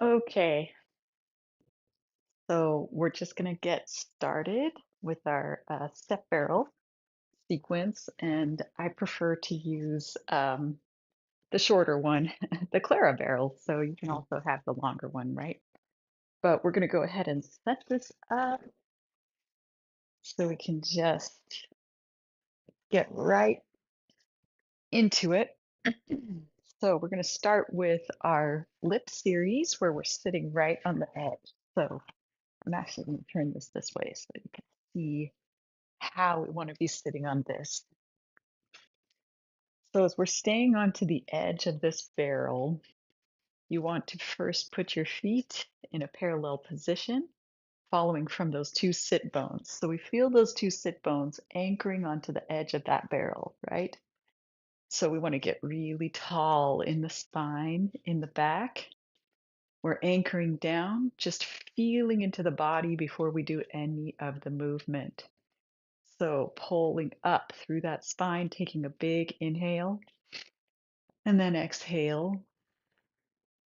Okay, so we're just going to get started with our step barrel sequence, and I prefer to use the shorter one, the Clara barrel, so you can also have the longer one, right? But we're going to go ahead and set this up so we can just get right into it. So we're going to start with our lip series where we're sitting right on the edge. So I'm actually going to turn this way so you can see how we want to be sitting on this. So as we're staying onto the edge of this barrel, you want to first put your feet in a parallel position, following from those two sit bones. So we feel those two sit bones anchoring onto the edge of that barrel, right? So we want to get really tall in the spine, in the back. We're anchoring down, just feeling into the body before we do any of the movement. So pulling up through that spine, taking a big inhale, and then exhale.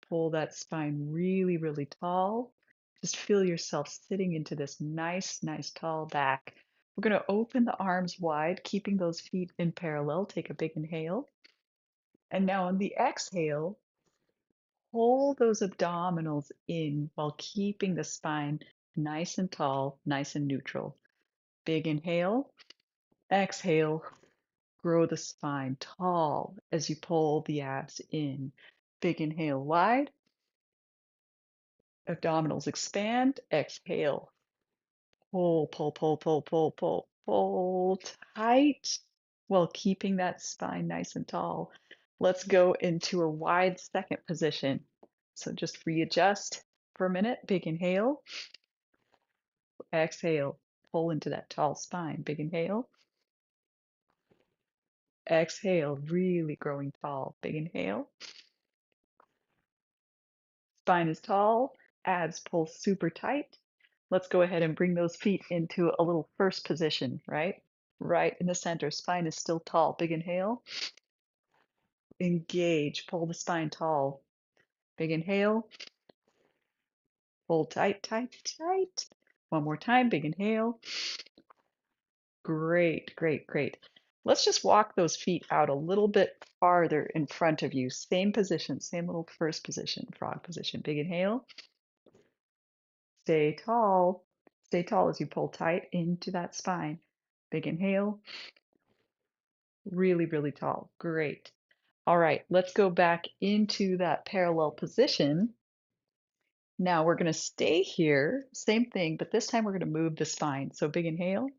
Pull that spine really, really tall. Just feel yourself sitting into this nice, nice tall back. We're going to open the arms wide, keeping those feet in parallel. Take a big inhale. And now on the exhale, pull those abdominals in while keeping the spine nice and tall, nice and neutral. Big inhale. Exhale. Grow the spine tall as you pull the abs in. Big inhale wide. Abdominals expand. Exhale. Pull, pull, pull, pull, pull, pull, pull tight while keeping that spine nice and tall. Let's go into a wide second position. So just readjust for a minute. Big inhale. Exhale. Pull into that tall spine. Big inhale. Exhale. Really growing tall. Big inhale. Spine is tall. Abs pull super tight. Let's go ahead and bring those feet into a little first position, right? Right in the center. Spine is still tall. Big inhale. Engage. Pull the spine tall. Big inhale. Pull tight, tight, tight. One more time. Big inhale. Great, great, great. Let's just walk those feet out a little bit farther in front of you. Same position, same little first position, frog position. Big inhale. Stay tall. Stay tall as you pull tight into that spine. Big inhale. Really, really tall. Great. All right, let's go back into that parallel position. Now we're going to stay here, same thing, but this time we're going to move the spine. So big inhale,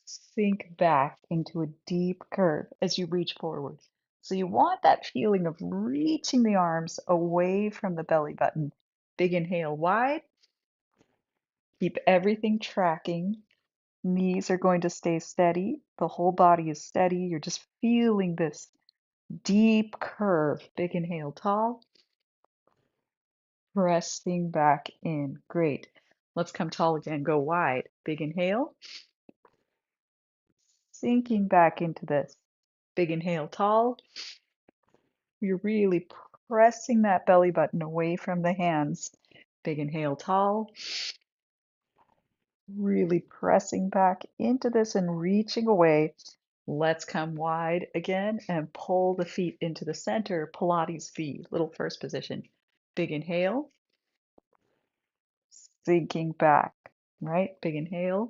sink back into a deep curve as you reach forward. So you want that feeling of reaching the arms away from the belly button. Big inhale wide, keep everything tracking. Knees are going to stay steady. The whole body is steady. You're just feeling this deep curve. Big inhale tall. Pressing back in. Great. Let's come tall again. Go wide. Big inhale. Sinking back into this. Big inhale tall. You're really pressing that belly button away from the hands. Big inhale tall. Really pressing back into this and reaching away. Let's come wide again and pull the feet into the center. Pilates feet. Little first position. Big inhale. Sinking back. Right? Big inhale.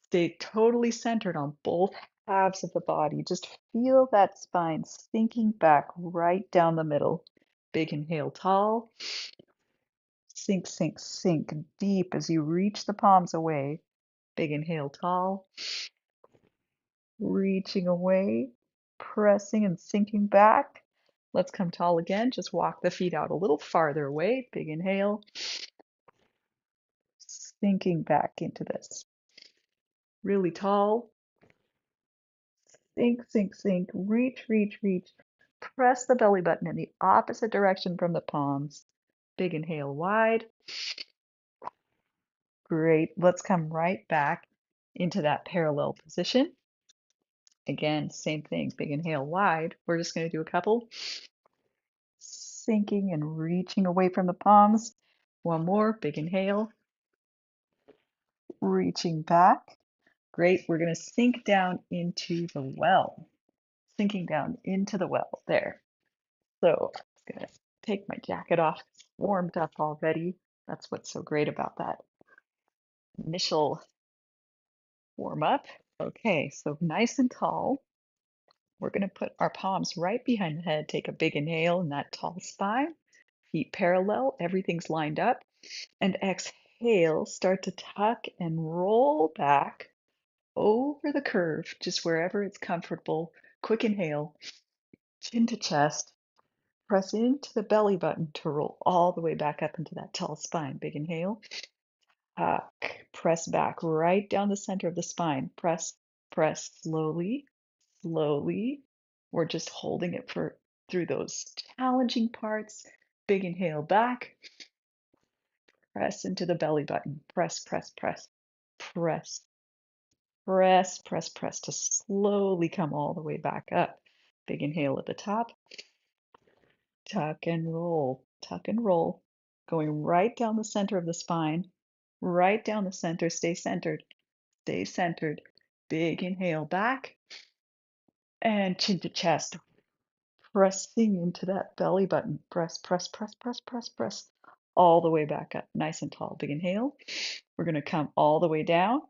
Stay totally centered on both halves of the body. Just feel that spine sinking back right down the middle. Big inhale, tall. Sink, sink, sink deep as you reach the palms away. Big inhale, tall. Reaching away, pressing and sinking back. Let's come tall again. Just walk the feet out a little farther away. Big inhale. Sinking back into this. Really tall. Sink, sink, sink, reach, reach, reach. Press the belly button in the opposite direction from the palms. Big inhale wide. Great. Let's come right back into that parallel position. Again, same thing. Big inhale wide. We're just going to do a couple. sinking and reaching away from the palms. One more, big inhale, reaching back. Great, we're gonna sink down into the well. Sinking down into the well, there. So I'm just gonna take my jacket off. It's warmed up already. That's what's so great about that initial warm up. Okay, so nice and tall. We're going to put our palms right behind the head. Take a big inhale in that tall spine. Feet parallel, everything's lined up. And exhale, start to tuck and roll back over the curve, just wherever it's comfortable. Quick inhale, chin to chest. Press into the belly button to roll all the way back up into that tall spine. Big inhale. Tuck. Press back right down the center of the spine. Press, press slowly, slowly. We're just holding it for through those challenging parts. Big inhale back. Press into the belly button. Press, press, press. Press, press, press, press to slowly come all the way back up. Big inhale at the top. Tuck and roll, tuck and roll. Going right down the center of the spine. Right down the center. Stay centered. Stay centered. Big inhale back and chin to chest. Pressing into that belly button. Press, press, press, press, press, press. All the way back up. Nice and tall. Big inhale. We're going to come all the way down,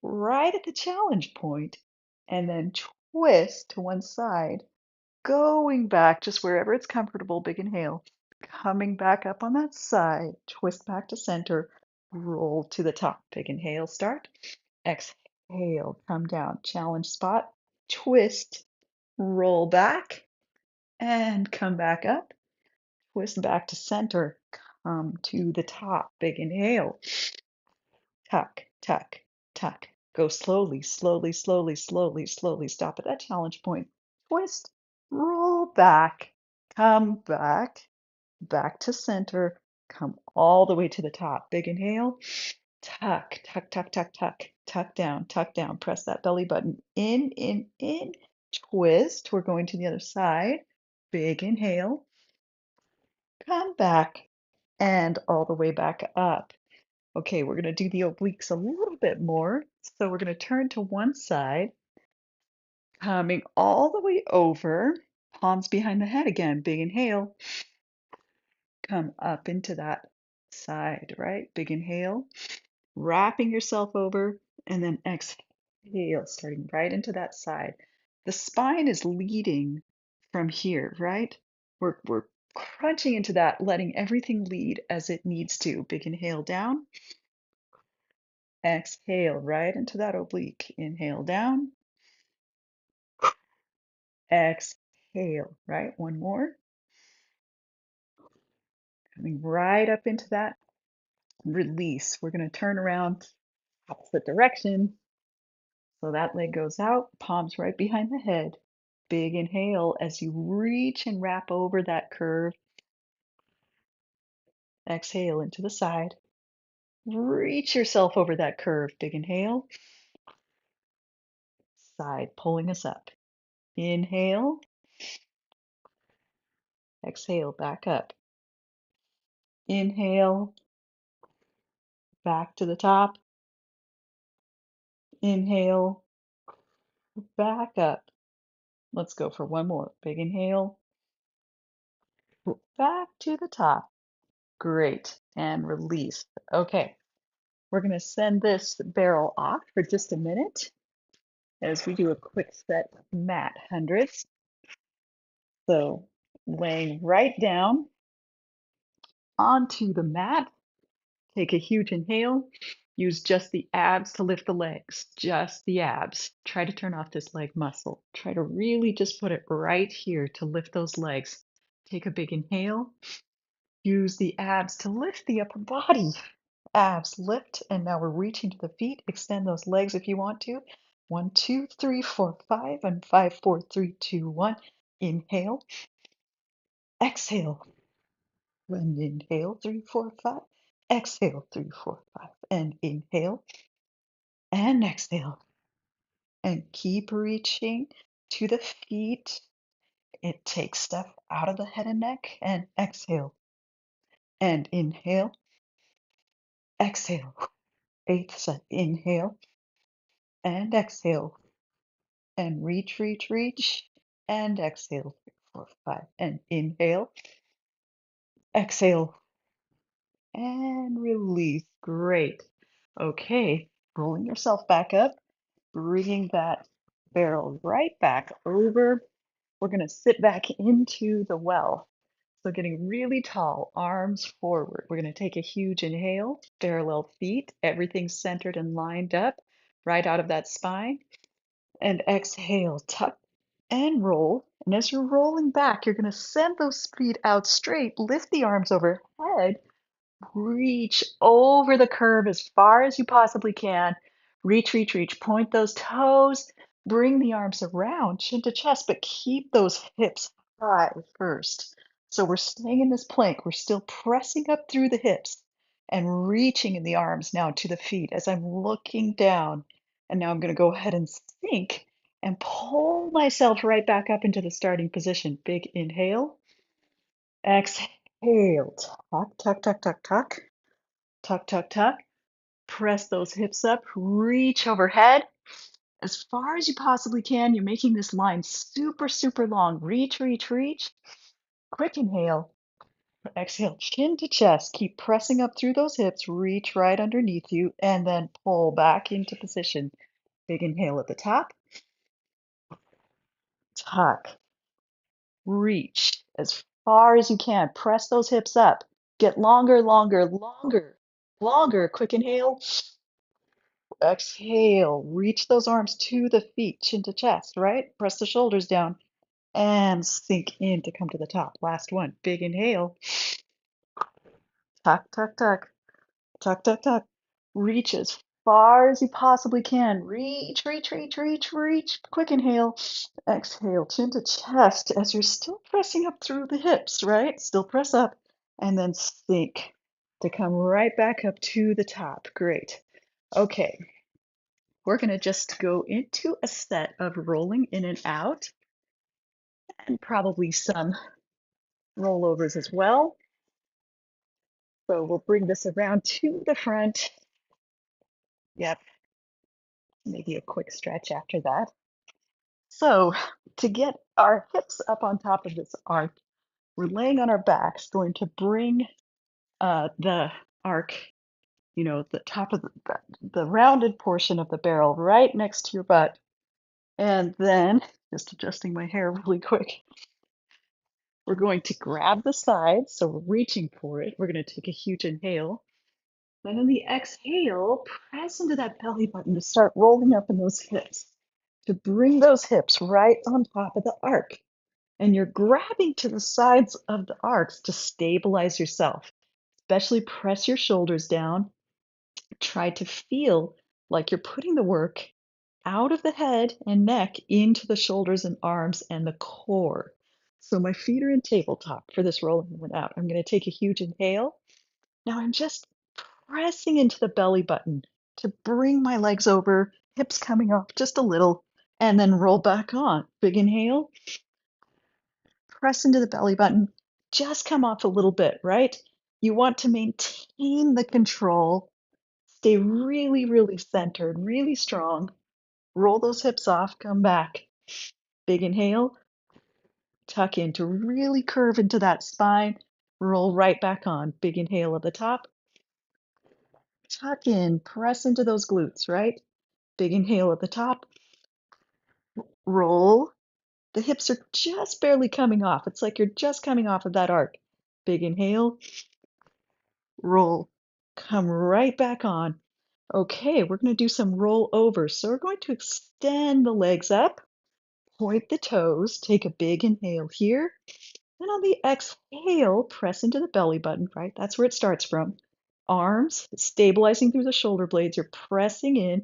right at the challenge point, and then twist to one side, going back just wherever it's comfortable. Big inhale. Coming back up on that side. Twist back to center. Roll to the top. Big inhale. Start. Exhale, come down, challenge spot, twist, roll back, and come back up. Twist back to center, come to the top. Big inhale, tuck, tuck, tuck. Go slowly, slowly, slowly, slowly, slowly. Stop at that challenge point. Twist, roll back, come back, back to center, come all the way to the top. Big inhale. Tuck, tuck, tuck, tuck, tuck, tuck down. Press that belly button in. Twist. We're going to the other side. Big inhale. Come back and all the way back up. Okay, we're going to do the obliques a little bit more. So we're going to turn to one side, coming all the way over, palms behind the head again. Big inhale. Come up into that side, right? Big inhale. Wrapping yourself over, and then exhale, starting right into that side. The spine is leading from here, right? We're crunching into that, letting everything lead as it needs to. Big inhale down, exhale right into that oblique. Inhale down, exhale, right? One more. Coming right up into that release. We're going to turn around opposite direction. So that leg goes out, palms right behind the head. Big inhale as you reach and wrap over that curve. Exhale into the side. Reach yourself over that curve. Big inhale. Side pulling us up. Inhale. Exhale back up. Inhale. Back to the top. Inhale. Back up. Let's go for one more. Big inhale. Back to the top. Great. And release. Okay. We're going to send this barrel off for just a minute as we do a quick set mat hundreds. So laying right down onto the mat, take a huge inhale, use just the abs to lift the legs, just the abs. Try to turn off this leg muscle. Try to really just put it right here to lift those legs. Take a big inhale, use the abs to lift the upper body. Abs lift, and now we're reaching to the feet. Extend those legs if you want to. 1, 2, 3, 4, 5, and 5, 4, 3, 2, 1. Inhale, exhale. And inhale, 3, 4, 5. Exhale, 3, 4, 5. And inhale and exhale. And keep reaching to the feet. it takes stuff out of the head and neck, and exhale. And inhale, exhale. Eighth set. Inhale and exhale. And reach, reach, reach. And exhale. 3, 4, 5. And inhale, exhale, and release. Great. Okay, rolling yourself back up, bringing that barrel right back over. We're going to sit back into the well. So getting really tall, arms forward. We're going to take a huge inhale, parallel feet, everything centered and lined up right out of that spine. And exhale, tuck and roll. And as you're rolling back, you're going to send those feet out straight, lift the arms overhead. Reach over the curve as far as you possibly can. Reach, reach, reach. Point those toes. Bring the arms around, chin to chest, but keep those hips high first. So we're staying in this plank. We're still pressing up through the hips and reaching in the arms now to the feet as I'm looking down. And now I'm going to go ahead and sink and pull myself right back up into the starting position. Big inhale. Exhale. Tuck, tuck, tuck, tuck, tuck. Tuck, tuck, tuck. Press those hips up. Reach overhead as far as you possibly can. You're making this line super, super long. Reach, reach, reach. Quick inhale. Exhale, chin to chest. Keep pressing up through those hips. Reach right underneath you and then pull back into position. Big inhale at the top. Tuck. Reach as far as you can. Press those hips up. Get longer, longer, longer, longer. Quick inhale. Exhale. Reach those arms to the feet, chin to chest, right? Press the shoulders down and sink in to come to the top. Last one. Big inhale. Tuck, tuck, tuck. Tuck, tuck, tuck. Reach as far as you possibly can. Reach, reach, reach, reach, reach. Quick inhale. Exhale, chin to chest as you're still pressing up through the hips, right? Still press up and then sink to come right back up to the top. Great. Okay, we're going to just go into a set of rolling in and out and probably some rollovers as well. So we'll bring this around to the front. Yep, maybe a quick stretch after that. So to get our hips up on top of this arc, we're laying on our backs, going to bring the arc, the top of the rounded portion of the barrel right next to your butt. And then, just adjusting my hair really quick, we're going to grab the side. So we're reaching for it. We're going to take a huge inhale. And on the exhale, press into that belly button to start rolling up in those hips, to bring those hips right on top of the arc. And you're grabbing to the sides of the arcs to stabilize yourself. Especially press your shoulders down. Try to feel like you're putting the work out of the head and neck into the shoulders and arms and the core. So my feet are in tabletop for this rolling in and out. I'm going to take a huge inhale. Now I'm just pressing into the belly button to bring my legs over, hips coming up just a little, and then roll back on. Big inhale. Press into the belly button. Just come off a little bit, right? You want to maintain the control. Stay really, really centered, really strong. Roll those hips off, come back. Big inhale, tuck in to really curve into that spine. Roll right back on. Big inhale at the top. Tuck in, press into those glutes, right? Big inhale at the top. Roll. The hips are just barely coming off. It's like you're just coming off of that arc. Big inhale. Roll. Come right back on. Okay, we're going to do some roll over. So we're going to extend the legs up, point the toes, take a big inhale here. And on the exhale, press into the belly button, right? That's where it starts from. Arms stabilizing through the shoulder blades. You're pressing in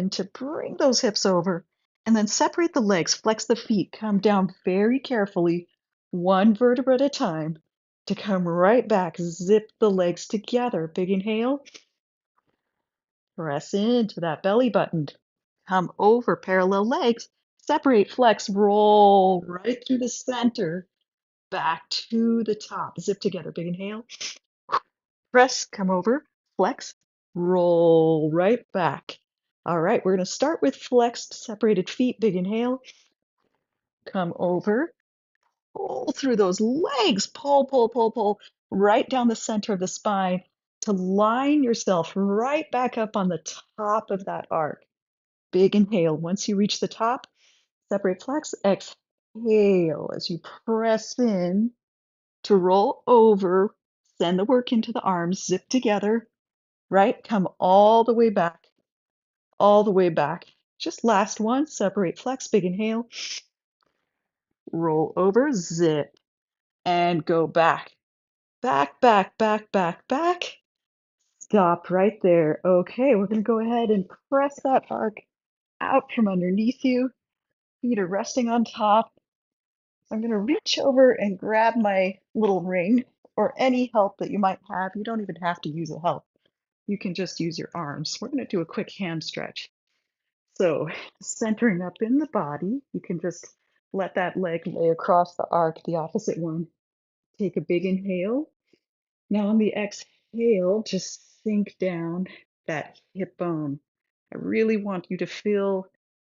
to bring those hips over. And then separate the legs, flex the feet, come down very carefully, one vertebra at a time, to come right back. Zip the legs together. Big inhale. Press into that belly button. Come over, parallel legs. separate, flex, roll right through the center, back to the top. Zip together, big inhale. Press, come over, flex, roll right back. All right, we're going to start with flexed, separated feet. Big inhale, come over, pull through those legs, pull, pull, pull, pull, right down the center of the spine to line yourself right back up on the top of that arc. Big inhale. Once you reach the top, separate flex, exhale as you press in to roll over, send the work into the arms, zip together, right? Come all the way back, all the way back. Just last one, separate flex, big inhale, roll over, zip, and go back. Back, back, back, back, back. Stop right there. Okay, we're going to go ahead and press that arc out from underneath you. Feet are resting on top. I'm going to reach over and grab my little ring or any help that you might have. You don't even have to use a help. You can just use your arms. We're going to do a quick hand stretch. So, centering up in the body, you can just let that leg lay across the arc, the opposite one. Take a big inhale. Now on the exhale, just sink down that hip bone. I really want you to feel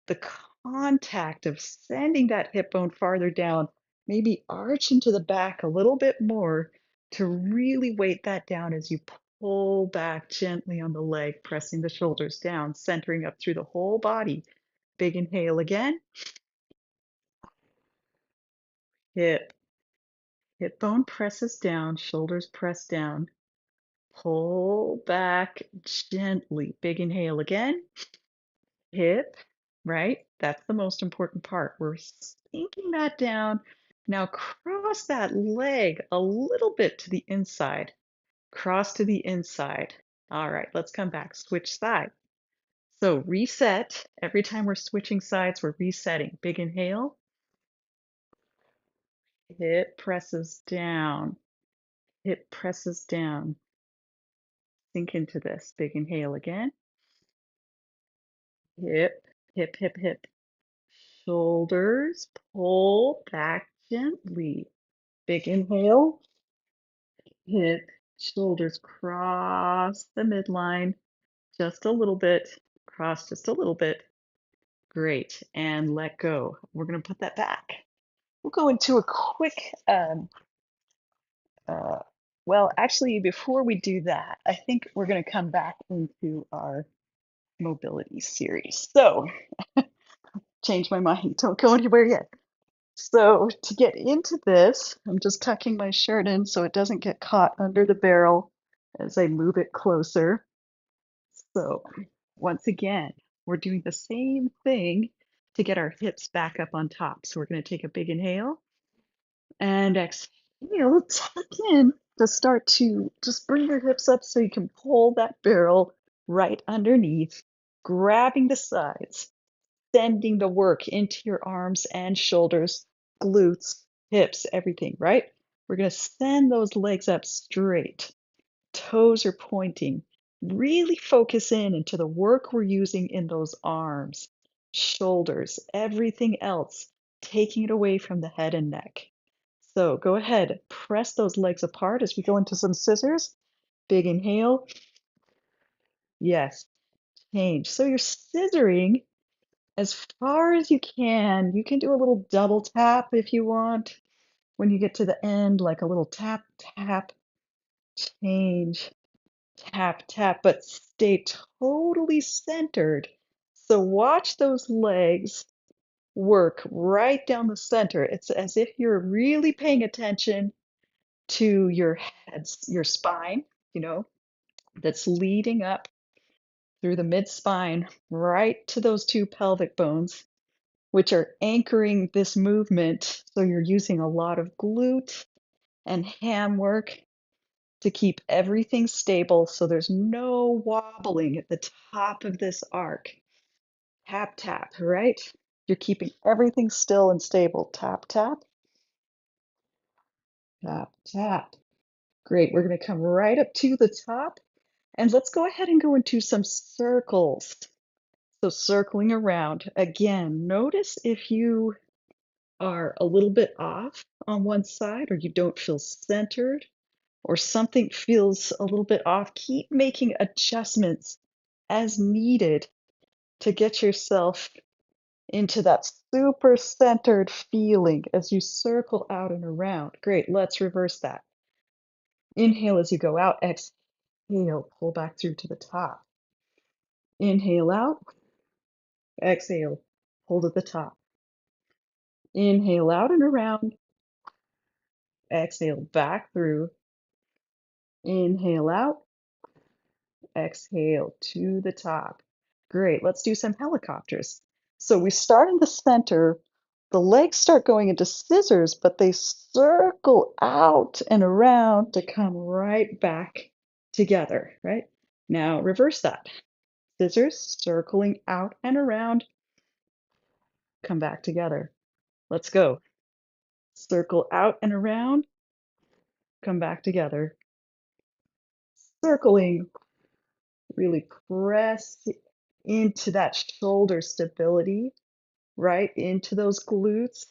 the contact of sending that hip bone farther down, maybe arch into the back a little bit more to really weight that down as you pull back gently on the leg, pressing the shoulders down, centering up through the whole body. Big inhale again. Hip, hip bone presses down, shoulders press down. Pull back gently. Big inhale again. Hip, right? That's the most important part. We're sinking that down. Now cross that leg a little bit to the inside. Cross to the inside. All right, let's come back. Switch side. So reset. Every time we're switching sides, we're resetting. Big inhale. Hip presses down. Hip presses down. Sink into this. Big inhale again. Hip, hip, hip, hip. Shoulders pull back gently. Big inhale. Hip, shoulders cross the midline just a little bit. Cross just a little bit. Great. And let go. We're going to put that back. We'll go into a quick, uh, well, actually, before we do that, I think we're going to come back into our mobility series. So, change my mind. Don't go anywhere yet. So to get into this, I'm just tucking my shirt in so it doesn't get caught under the barrel as I move it closer. So once again, we're doing the same thing to get our hips back up on top. So we're going to take a big inhale and exhale, tuck in to start to just bring your hips up so you can pull that barrel right underneath, grabbing the sides, sending the work into your arms and shoulders, glutes, hips, everything, right? We're going to send those legs up straight. Toes are pointing. Really focus in into the work we're using in those arms, shoulders, everything else, taking it away from the head and neck. So go ahead, press those legs apart as we go into some scissors. Big inhale. Yes, change. So you're scissoring as far as you can. You can do a little double tap if you want. When you get to the end, like a little tap, tap, change, tap, tap, but stay totally centered. So watch those legs work right down the center. It's as if you're really paying attention to your head, your spine, you know, that's leading up through the mid spine right to those two pelvic bones, which are anchoring this movement. So you're using a lot of glute and ham work to keep everything stable so there's no wobbling at the top of this arc. Tap, tap, right? You're keeping everything still and stable. Tap, tap, tap, tap. Great. We're going to come right up to the top and let's go ahead and go into some circles. So circling around. Again, notice if you are a little bit off on one side or you don't feel centered or something feels a little bit off. Keep making adjustments as needed to get yourself into that super centered feeling as you circle out and around. Great, let's reverse that. Inhale as you go out, exhale, pull back through to the top. Inhale out, exhale, hold at the top. Inhale out and around, exhale back through. Inhale out, exhale to the top. Great, let's do some helicopters. So we start in the center, the legs start going into scissors, but they circle out and around to come right back together, right? Now reverse that. Scissors, circling out and around, come back together. Let's go. Circle out and around, come back together. Circling, really press into that shoulder stability, right into those glutes,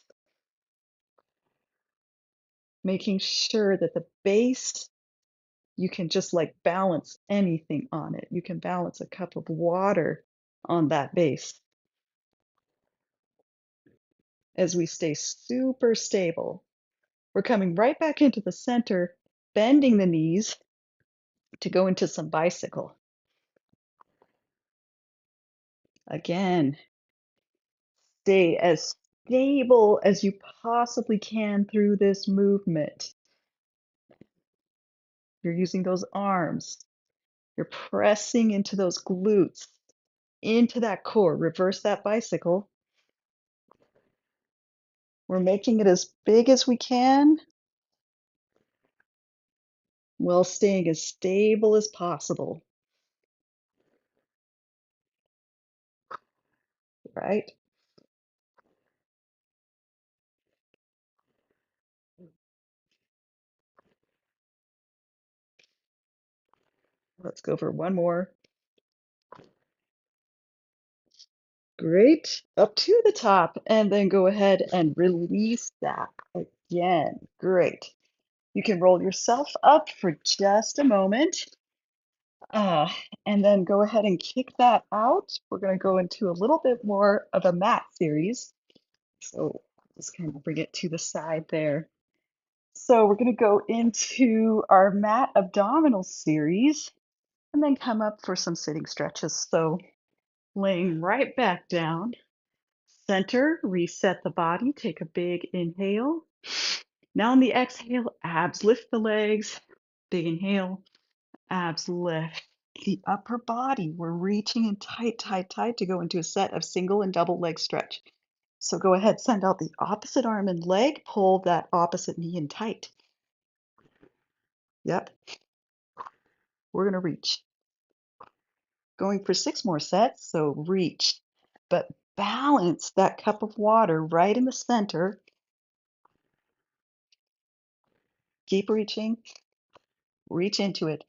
making sure that the base, you can just like balance anything on it. You can balance a cup of water on that base as we stay super stable. We're coming right back into the center, bending the knees to go into some bicycle. Again, stay as stable as you possibly can through this movement. You're using those arms. You're pressing into those glutes, into that core. Reverse that bicycle. We're making it as big as we can while staying as stable as possible, right? Let's go for one more. Great. Up to the top, and then go ahead and release that again. Great. You can roll yourself up for just a moment. Uh, and then go ahead and kick that out. We're going to go into a little bit more of a mat series. So just kind of bring it to the side there. So we're going to go into our mat abdominal series and then come up for some sitting stretches. So laying right back down, center, reset the body, take a big inhale. Now on the exhale, abs lift the legs, big inhale, abs lift the upper body. We're reaching in tight, tight, tight to go into a set of single and double leg stretch. So go ahead, send out the opposite arm and leg, pull that opposite knee in tight. Yep, we're gonna reach. Going for 6 more sets, so reach. But balance that cup of water right in the center. Keep reaching, reach into it.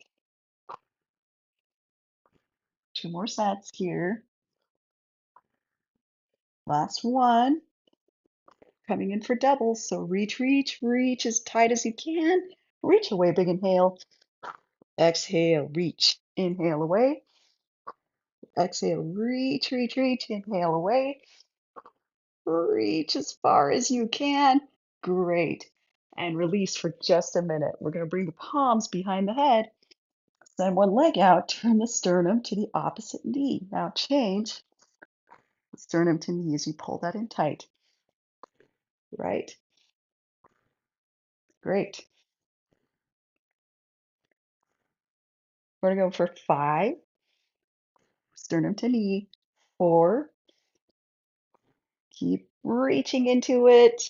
2 more sets here. Last one. Coming in for doubles, so reach, reach, reach as tight as you can. Reach away, big inhale. Exhale, reach. Inhale away. Exhale, reach, reach, reach. Inhale away. Reach as far as you can. Great. And release for just a minute. We're going to bring the palms behind the head. Send one leg out. Turn the sternum to the opposite knee. Now change sternum to knee as you pull that in tight. Right? Great. We're going to go for 5. Sternum to knee. 4. Keep reaching into it.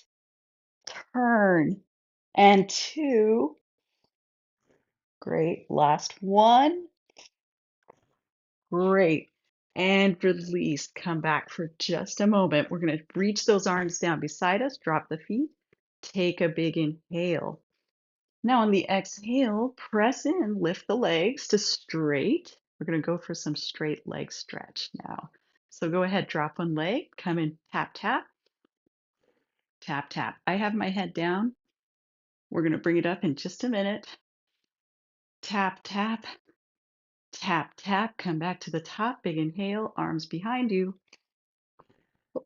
Turn. And 2. Great. Last one. Great. And release. Come back for just a moment. We're going to reach those arms down beside us. Drop the feet. Take a big inhale. Now on the exhale, press in, lift the legs to straight. We're going to go for some straight leg stretch now. So go ahead, drop one leg, come in, tap, tap, tap, tap. I have my head down. We're going to bring it up in just a minute. Tap, tap, tap, tap. Come back to the top. Big inhale, arms behind you.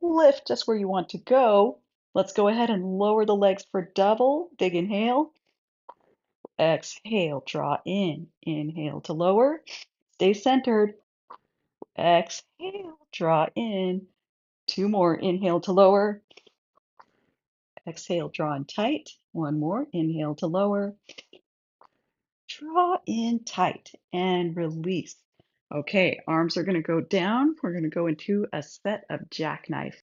Lift just where you want to go. Let's go ahead and lower the legs for double. Big inhale. Exhale, draw in. Inhale to lower. Stay centered. Exhale, draw in. Two more. Inhale to lower. Exhale, draw in tight. One more. Inhale to lower. Draw in tight and release. Okay, arms are going to go down. We're going to go into a set of jackknife.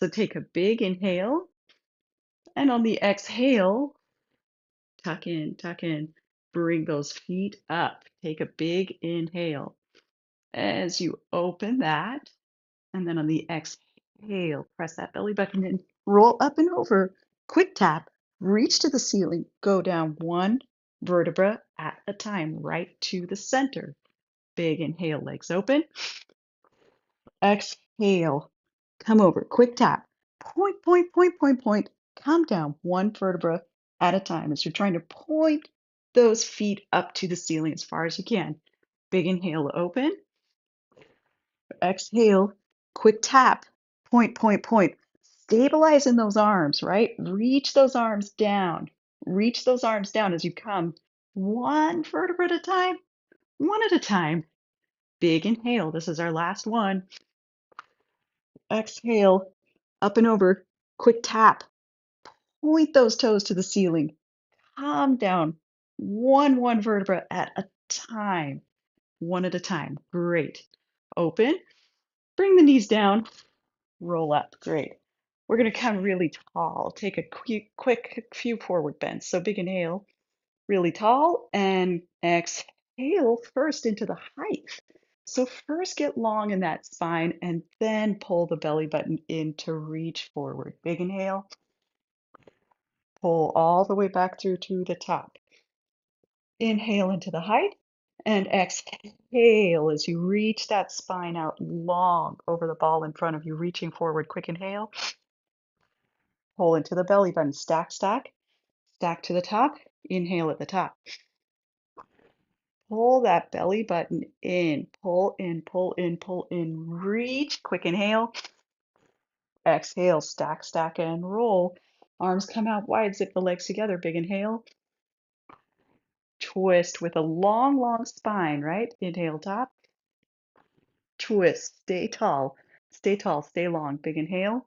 So take a big inhale, and on the exhale, tuck in, tuck in. Bring those feet up. Take a big inhale. As you open that, and then on the exhale, press that belly button in, roll up and over. Quick tap, reach to the ceiling, go down one vertebra at a time, right to the center. Big inhale, legs open. Exhale, come over, quick tap. Point, point, point, point, point. Come down one vertebra at a time as you're trying to point those feet up to the ceiling as far as you can. Big inhale, open. Exhale, quick tap. Point, point, point. Stabilize in those arms, right? Reach those arms down. Reach those arms down as you come one vertebra at a time, one at a time. Big inhale. This is our last one. Exhale, up and over. Quick tap. Point those toes to the ceiling. Calm down. One vertebra at a time. One at a time. Great. Open. Bring the knees down. Roll up. Great. We're going to come really tall. Take a quick few forward bends. So big inhale, really tall, and exhale first into the height. So first get long in that spine and then pull the belly button in to reach forward. Big inhale, pull all the way back through to the top. Inhale into the height and exhale as you reach that spine out long over the ball in front of you, reaching forward. Quick inhale, pull into the belly button. Stack, stack, stack to the top. Inhale at the top. Pull that belly button in. Pull in, pull in, pull in. Reach. Quick inhale. Exhale. Stack, stack, and roll. Arms come out wide. Zip the legs together. Big inhale. Twist with a long, long spine, right? Inhale, top. Twist. Stay tall. Stay tall. Stay long. Big inhale.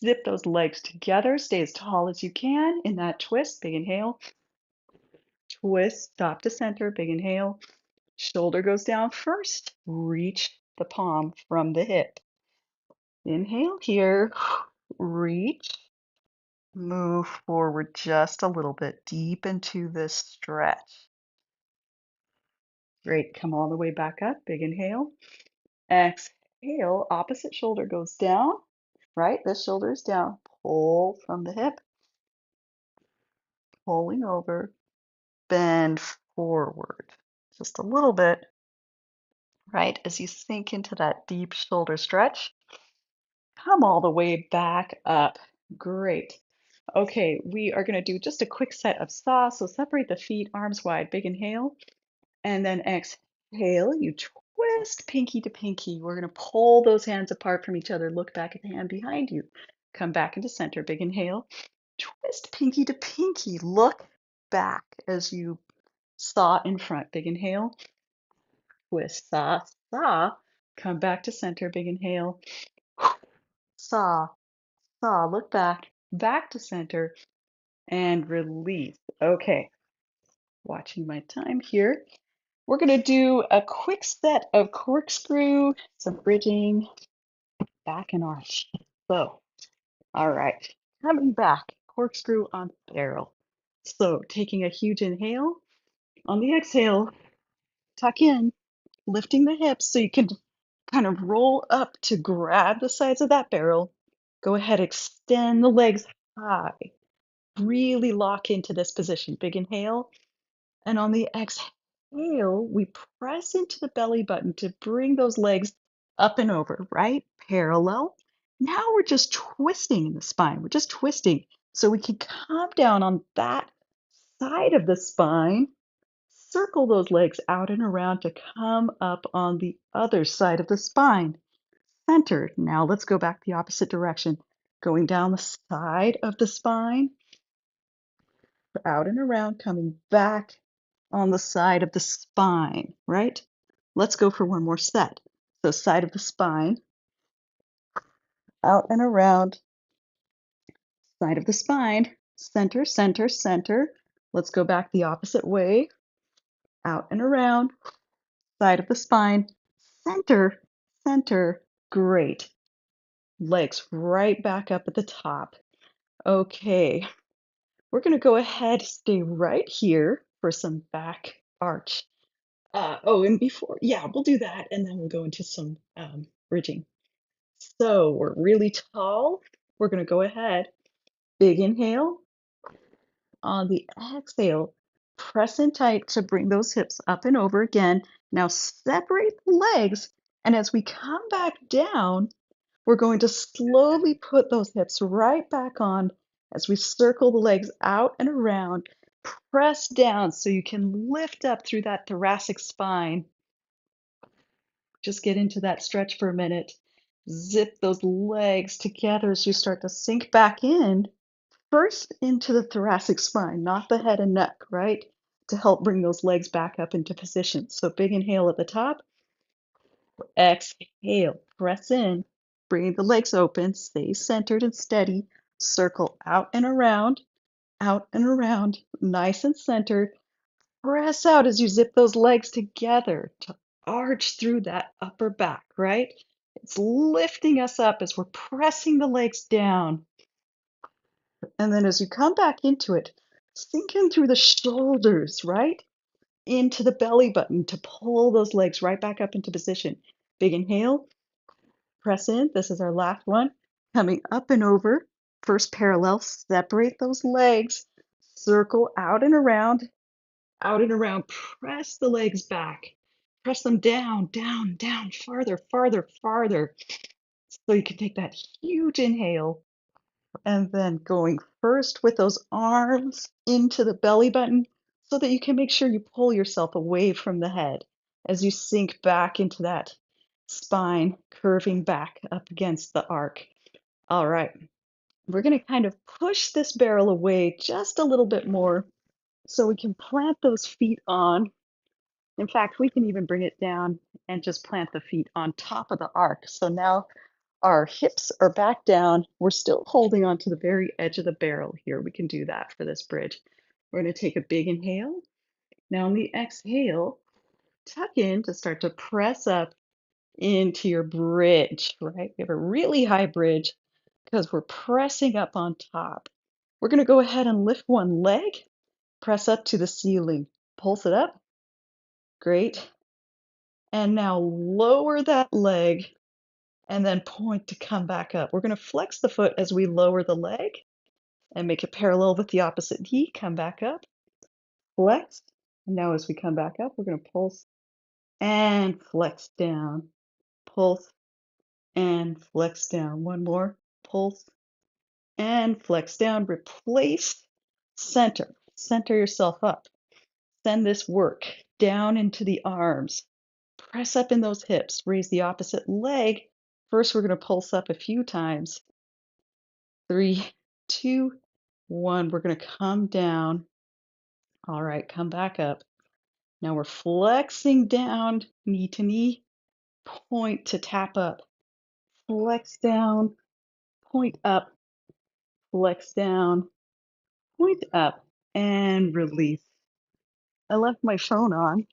Zip those legs together. Stay as tall as you can in that twist. Big inhale. Twist. Stop to center. Big inhale. Shoulder goes down first. Reach the palm from the hip. Inhale here. Reach. Move forward just a little bit deep into this stretch. Great. Come all the way back up. Big inhale. Exhale. Opposite shoulder goes down. Right? This shoulder is down. Pull from the hip. Pulling over. Bend forward. Just a little bit. Right? As you sink into that deep shoulder stretch. Come all the way back up. Great. Okay, we are going to do just a quick set of saws. So separate the feet, arms wide, big inhale, and then exhale. You twist pinky to pinky. We're going to pull those hands apart from each other. Look back at the hand behind you. Come back into center, big inhale. Twist pinky to pinky. Look back as you saw in front, big inhale. Twist, saw, saw. Come back to center, big inhale. Saw, saw. Look back, back to center. And release. Okay, watching my time here. We're going to do a quick set of corkscrew, some bridging, back and arch. So, all right, coming back, corkscrew on barrel. So, taking a huge inhale. On the exhale, tuck in, lifting the hips so you can kind of roll up to grab the sides of that barrel. Go ahead, extend the legs high. Really lock into this position. Big inhale. And on the exhale, we press into the belly button to bring those legs up and over, right? Parallel. Now we're just twisting in the spine. We're just twisting. So we can come down on that side of the spine, circle those legs out and around to come up on the other side of the spine. Centered. Now let's go back the opposite direction. Going down the side of the spine, out and around, coming back on the side of the spine, right? Let's go for one more set. So side of the spine, out and around, side of the spine, center, center, center. Let's go back the opposite way, out and around, side of the spine, center, center. Great. Legs right back up at the top. Okay, we're going to go ahead, stay right here for some back arch. Oh, and before, yeah, we'll do that, and then we'll go into some bridging. So we're really tall. We're going to go ahead. Big inhale. On the exhale, press in tight to bring those hips up and over again. Now separate the legs, and as we come back down, we're going to slowly put those hips right back on as we circle the legs out and around. Press down so you can lift up through that thoracic spine. Just get into that stretch for a minute. Zip those legs together as you start to sink back in. First into the thoracic spine, not the head and neck, right? To help bring those legs back up into position. So big inhale at the top, exhale, press in, bring the legs open, stay centered and steady, circle out and around, nice and centered. Press out as you zip those legs together to arch through that upper back, right? It's lifting us up as we're pressing the legs down. And then as you come back into it, sink in through the shoulders, right? Into the belly button to pull those legs right back up into position. Big inhale, press in. This is our last one. Coming up and over. First parallel, separate those legs. Circle out and around. Press the legs back. Press them down, down, down, farther, farther, farther. So you can take that huge inhale. And then going first with those arms into the belly button so that you can make sure you pull yourself away from the head as you sink back into that spine, curving back up against the arc. All right, we're going to kind of push this barrel away just a little bit more so we can plant those feet on. In fact, we can even bring it down and just plant the feet on top of the arc. So now our hips are back down. We're still holding on to the very edge of the barrel here. We can do that for this bridge. We're going to take a big inhale. Now on the exhale, tuck in to start to press up into your bridge, right? We have a really high bridge because we're pressing up on top. We're going to go ahead and lift one leg, press up to the ceiling, pulse it up. Great. And now lower that leg and then point to come back up. We're going to flex the foot as we lower the leg and make it parallel with the opposite knee. Come back up, flex. And now as we come back up, we're going to pulse and flex down, pulse and flex down. One more, pulse and flex down. Replace, center, center yourself up. Send this work down into the arms. Press up in those hips, raise the opposite leg. First, we're going to pulse up a few times. 3, 2, 1. We're going to come down. All right, come back up. Now we're flexing down, knee to knee, point to tap up. Flex down, point up, flex down, point up, and release. I left my phone on,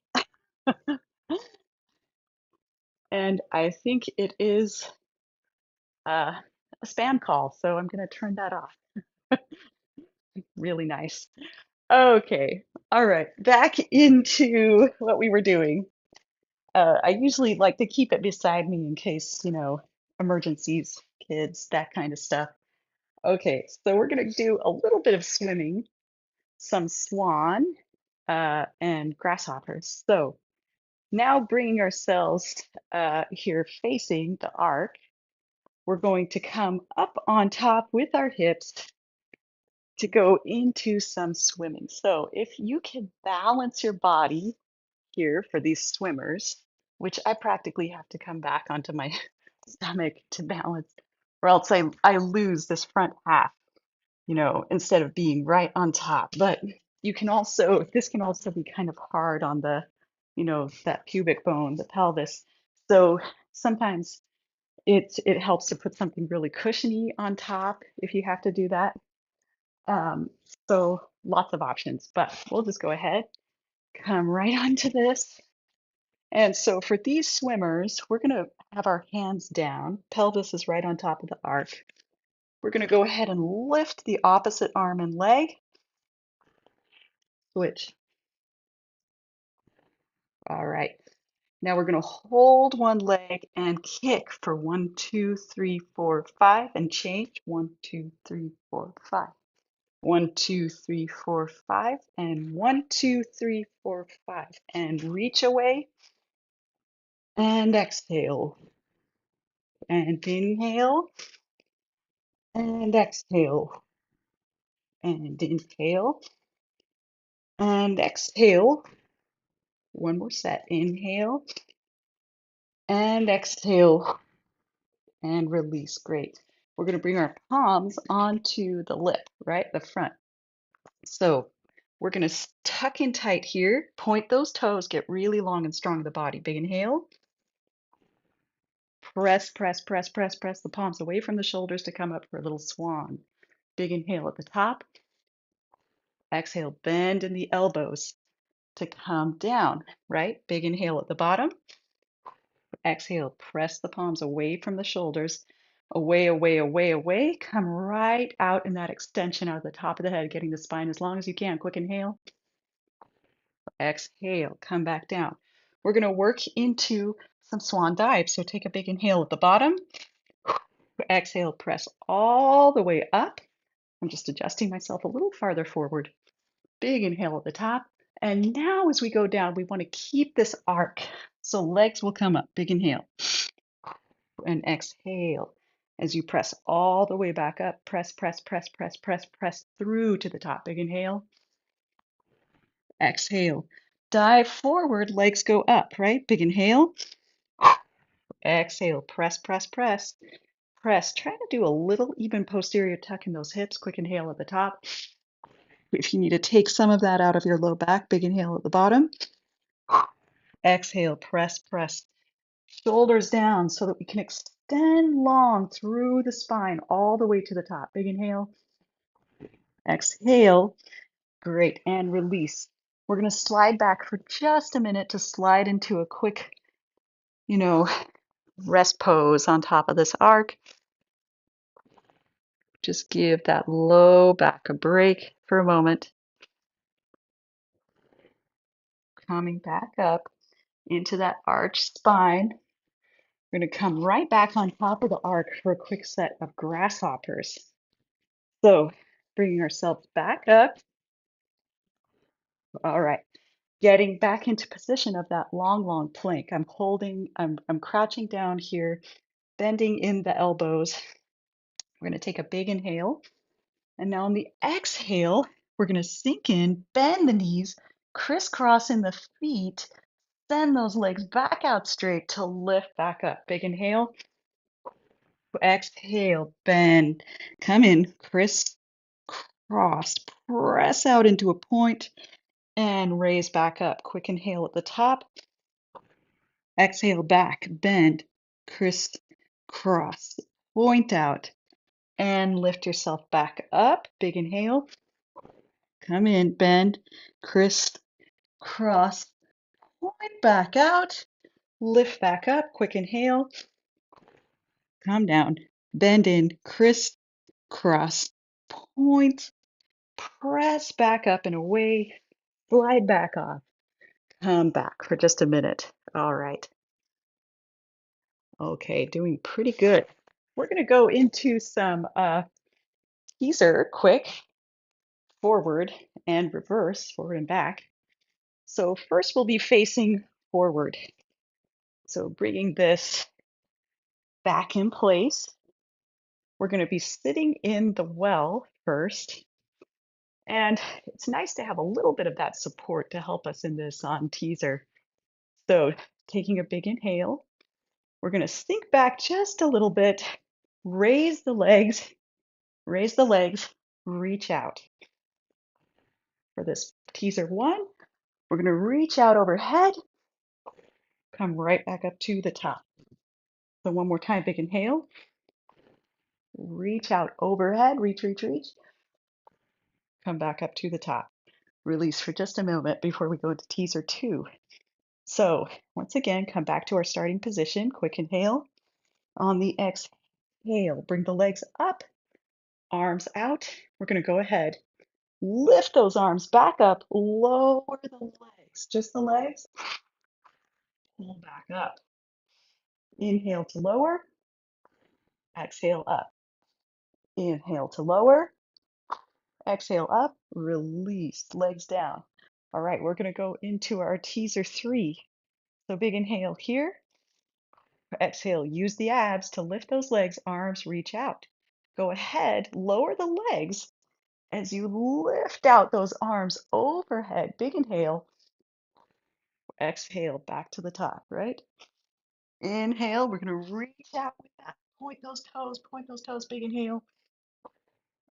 and I think it is a spam call, so I'm going to turn that off. Really nice. Okay, all right, back into what we were doing. I usually like to keep it beside me in case, emergencies, kids, that kind of stuff. Okay, so we're going to do a little bit of swimming, some swan, and grasshoppers. So Now bringing ourselves here facing the arc, we're going to come up on top with our hips to go into some swimming. So if you can balance your body here for these swimmers, which I practically have to come back onto my stomach to balance, or else I lose this front half, instead of being right on top. But you can also, this can also be kind of hard on the, that pubic bone, the pelvis. So sometimes it helps to put something really cushiony on top if you have to do that. Um, so lots of options, but we'll just go ahead, come right onto this. And so for these swimmers, we're going to have our hands down. Pelvis is right on top of the arc. We're going to go ahead and lift the opposite arm and leg. Switch. All right. Now we're going to hold one leg and kick for 1, 2, 3, 4, 5, and change. 1, 2, 3, 4, 5. 1, 2, 3, 4, 5, and 1, 2, 3, 4, 5. And reach away and exhale. And inhale and exhale. And inhale and exhale. One more set. Inhale and exhale and release. Great. We're going to bring our palms onto the lip, right? The front. So we're going to tuck in tight here. Point those toes. Get really long and strong in the body. Big inhale. Press, press, press, press, press the palms away from the shoulders to come up for a little swan. Big inhale at the top. Exhale, bend in the elbows to come down, right? Big inhale at the bottom. Exhale, press the palms away from the shoulders. Away, away, away, away. Come right out in that extension out of the top of the head, getting the spine as long as you can. Quick inhale. Exhale, come back down. We're going to work into some swan dive. So take a big inhale at the bottom. Exhale, press all the way up. I'm just adjusting myself a little farther forward. Big inhale at the top. And now as we go down, we want to keep this arc. So legs will come up. Big inhale. And exhale. As you press all the way back up, press, press, press, press, press, press through to the top. Big inhale. Exhale. Dive forward, legs go up, right? Big inhale. Exhale. Press, press, press. Press. Try to do a little even posterior tuck in those hips. Quick inhale at the top. If you need to take some of that out of your low back, big inhale at the bottom. Exhale, press, press. Shoulders down so that we can extend long through the spine all the way to the top. Big inhale. Exhale. Great. And release. We're going to slide back for just a minute to slide into a quick, you know, rest pose on top of this arc. Just give that low back a break for a moment. Coming back up into that arched spine. We're going to come right back on top of the arc for a quick set of grasshoppers. So bringing ourselves back up. All right. Getting back into position of that long, long plank. I'm crouching down here, bending in the elbows. We're going to take a big inhale. And now on the exhale, we're going to sink in, bend the knees, crisscross in the feet, send those legs back out straight to lift back up. Big inhale. Exhale, bend. Come in, crisscross, press out into a point and raise back up. Quick inhale at the top. Exhale back, bend, crisscross, point out, and lift yourself back up. Big inhale. Come in, bend, crisscross, point back out, lift back up. Quick inhale. Come down, bend in, crisscross, point, press back up and away, slide back off, come back for just a minute. All right. Okay, doing pretty good. We're going to go into some teaser quick, forward and reverse, forward and back. So first we'll be facing forward. So bringing this back in place, we're going to be sitting in the well first. And it's nice to have a little bit of that support to help us in this on teaser. So taking a big inhale, we're going to sink back just a little bit, raise the legs, reach out. For this teaser one, we're going to reach out overhead, come right back up to the top. So one more time, big inhale, reach out overhead, reach, come back up to the top. Release for just a moment before we go into teaser two. So once again, come back to our starting position, quick inhale. On the exhale, bring the legs up, arms out. We're going to go ahead, lift those arms back up, lower the legs, just the legs, pull back up. Inhale to lower, exhale up. Inhale to lower, exhale up, release, legs down. All right, we're going to go into our teaser three. So big inhale here, exhale, use the abs to lift those legs, arms reach out. Go ahead, lower the legs as you lift out those arms overhead. Big inhale, exhale, back to the top, right? Inhale, we're going to reach out with that. Point those toes, big inhale.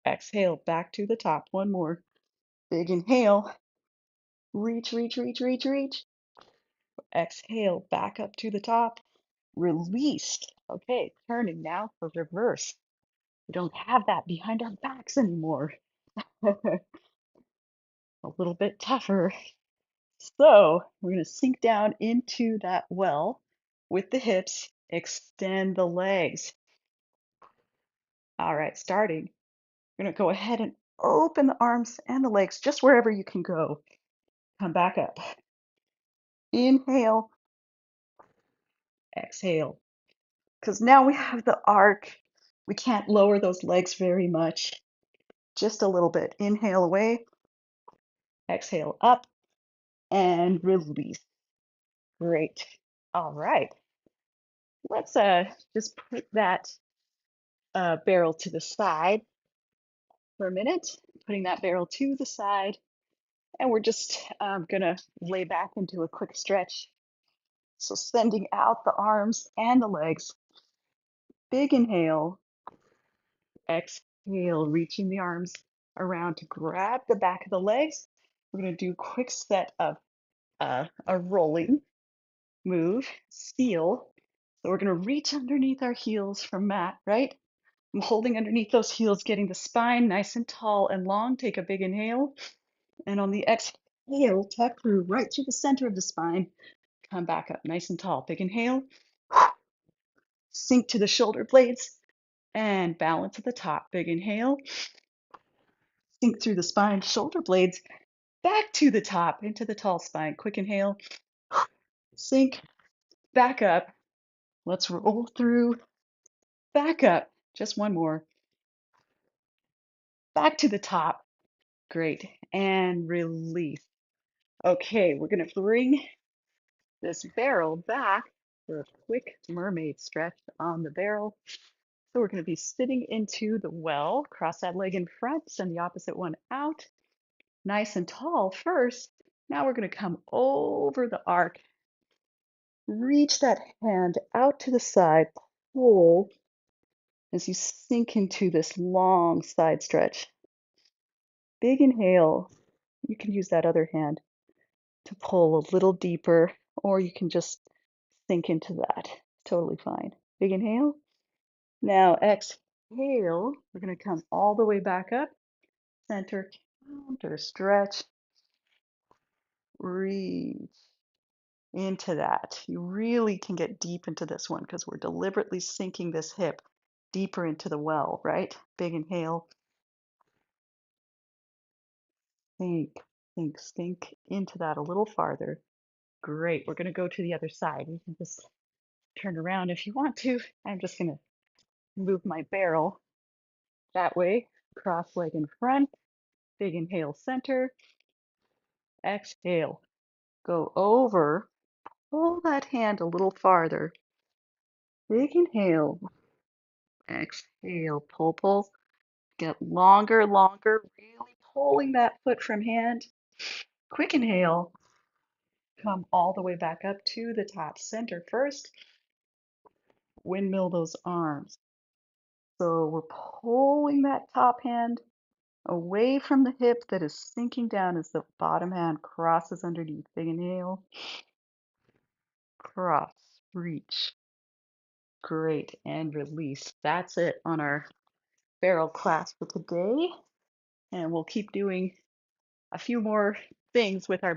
Exhale, back to the top. One more. Big inhale, reach. Exhale, back up to the top. Release. Okay, turning now for reverse. We don't have that behind our backs anymore. A little bit tougher. So we're going to sink down into that well with the hips, extend the legs. All right, starting. We're going to go ahead and open the arms and the legs just wherever you can go. Come back up. Inhale, exhale. Because now we have the arc. We can't lower those legs very much. Just a little bit. Inhale away, exhale up, and release. Great. All right. Let's just put that barrel to the side for a minute. Putting that barrel to the side. And we're just gonna lay back into a quick stretch. So sending out the arms and the legs. Big inhale, exhale, reaching the arms around to grab the back of the legs. We're gonna do a quick set of a rolling move, seal. So we're gonna reach underneath our heels from mat, right? I'm holding underneath those heels, getting the spine nice and tall and long. Take a big inhale. And on the exhale, tuck through right through the center of the spine. Come back up nice and tall. Big inhale. Sink to the shoulder blades and balance at the top. Big inhale. Sink through the spine, shoulder blades back to the top into the tall spine. Quick inhale. Sink back up. Let's roll through. Back up. Just one more. Back to the top. Great. And release. Okay, we're going to bring this barrel back for a quick mermaid stretch on the barrel. So we're going to be sitting into the well, cross that leg in front, send the opposite one out, nice and tall first. Now we're going to come over the arc, reach that hand out to the side, pull as you sink into this long side stretch. Big inhale. You can use that other hand to pull a little deeper, or you can just sink into that. Totally fine. Big inhale. Now exhale. We're going to come all the way back up. Center, counter, stretch, reach into that. You really can get deep into this one because we're deliberately sinking this hip deeper into the well, right? Big inhale. Sink into that a little farther. Great. We're going to go to the other side. You can just turn around if you want to. I'm just going to move my barrel that way. Cross leg in front. Big inhale, center. Exhale. Go over, pull that hand a little farther. Big inhale. Exhale. Pull, pull. Get longer, longer. Really pulling that foot from hand. Quick inhale. Come all the way back up to the top center first. Windmill those arms. So we're pulling that top hand away from the hip that is sinking down as the bottom hand crosses underneath. Big inhale. Cross. Reach. Great. And release. That's it on our barrel class for today. And we'll keep doing a few more things with our